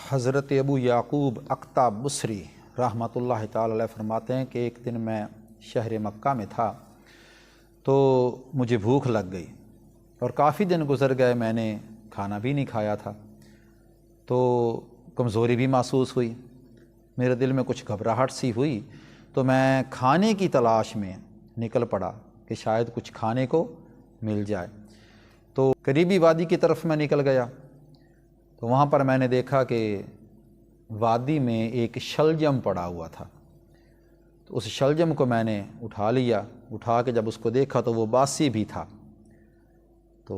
حضرت ابو یعقوب اقطع بصری رحمۃ اللہ تعالی علیہ فرماتے ہیں کہ ایک دن میں شہر مکہ میں تھا تو مجھے بھوک لگ گئی اور کافی دن گزر گئے، میں نے کھانا بھی نہیں کھایا تھا، تو کمزوری بھی محسوس ہوئی، میرے دل میں کچھ گھبراہٹ سی ہوئی، تو میں کھانے کی تلاش میں نکل پڑا کہ شاید کچھ کھانے کو مل جائے۔ تو قریبی وادی کی طرف میں نکل گیا، تو وہاں پر میں نے دیکھا کہ وادی میں ایک شلجم پڑا ہوا تھا، تو اس شلجم کو میں نے اٹھا لیا، اٹھا کے جب اس کو دیکھا تو وہ باسی بھی تھا، تو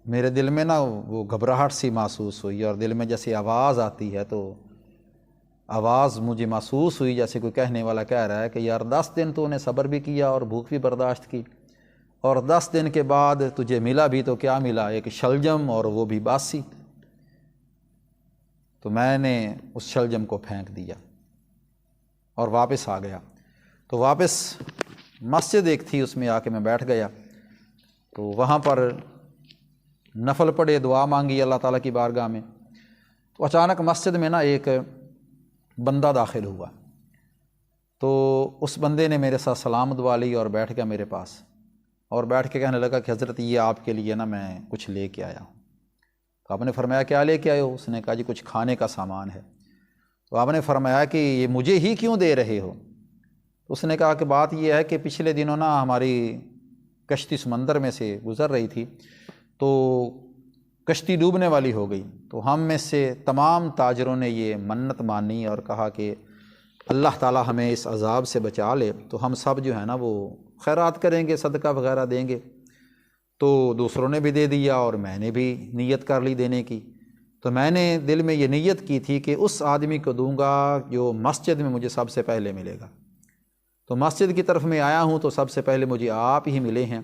میرے دل میں وہ گھبراہٹ سی محسوس ہوئی اور دل میں جیسے آواز آتی ہے تو آواز مجھے محسوس ہوئی جیسے کوئی کہنے والا کہہ رہا ہے کہ یار 10 دن تو نے صبر بھی کیا اور بھوک بھی برداشت کی، اور 10 دن کے بعد تجھے ملا بھی تو کیا ملا، ایک شلجم، اور وہ بھی باسی۔ تو میں نے اس شلجم کو پھینک دیا اور واپس آ گیا، تو واپس مسجد ایک تھی، اس میں آ کے میں بیٹھ گیا، تو وہاں پر نفل پڑھے، دعا مانگی اللہ تعالیٰ کی بارگاہ میں، تو اچانک مسجد میں ایک بندہ داخل ہوا، تو اس بندے نے میرے ساتھ سلام دعا لی اور بیٹھ گیا میرے پاس، اور بیٹھ کے کہنے لگا کہ حضرت یہ آپ کے لیے میں کچھ لے کے آیا ہوں۔ تو آپ نے فرمایا کیا لے کے آئے ہو؟ اس نے کہا جی کچھ کھانے کا سامان ہے۔ تو آپ نے فرمایا کہ یہ مجھے ہی کیوں دے رہے ہو؟ تو اس نے کہا کہ بات یہ ہے کہ پچھلے دنوں ہماری کشتی سمندر میں سے گزر رہی تھی، تو کشتی ڈوبنے والی ہو گئی، تو ہم میں سے تمام تاجروں نے یہ منت مانی اور کہا کہ اللہ تعالیٰ ہمیں اس عذاب سے بچا لے، تو ہم سب جو ہے وہ خیرات کریں گے، صدقہ وغیرہ دیں گے۔ تو دوسروں نے بھی دے دیا اور میں نے بھی نیت کر لی دینے کی، تو میں نے دل میں یہ نیت کی تھی کہ اس آدمی کو دوں گا جو مسجد میں مجھے سب سے پہلے ملے گا۔ تو مسجد کی طرف میں آیا ہوں تو سب سے پہلے مجھے آپ ہی ملے ہیں،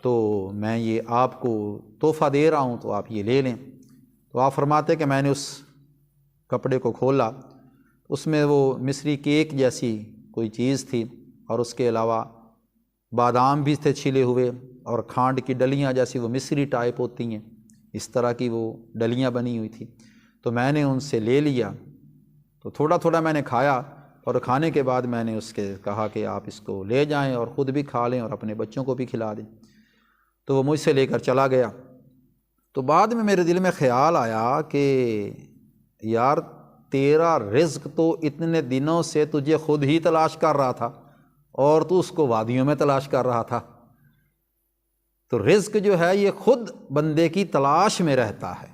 تو میں یہ آپ کو تحفہ دے رہا ہوں، تو آپ یہ لے لیں۔ تو آپ فرماتے کہ میں نے اس کپڑے کو کھولا، اس میں وہ مصری کیک جیسی کوئی چیز تھی، اور اس کے علاوہ بادام بھی تھے چھلے ہوئے، اور کھانڈ کی ڈلیاں جیسی وہ مصری ٹائپ ہوتی ہیں، اس طرح کی وہ ڈلیاں بنی ہوئی تھی، تو میں نے ان سے لے لیا، تو تھوڑا تھوڑا میں نے کھایا، اور کھانے کے بعد میں نے اس کے کہا کہ آپ اس کو لے جائیں اور خود بھی کھا لیں اور اپنے بچوں کو بھی کھلا دیں۔ تو وہ مجھ سے لے کر چلا گیا۔ تو بعد میں میرے دل میں خیال آیا کہ یار تیرا رزق تو اتنے دنوں سے تجھے خود ہی تلاش کر رہا تھا، اور تو اس کو وادیوں میں تلاش کر رہا تھا، تو رزق جو ہے یہ خود بندے کی تلاش میں رہتا ہے۔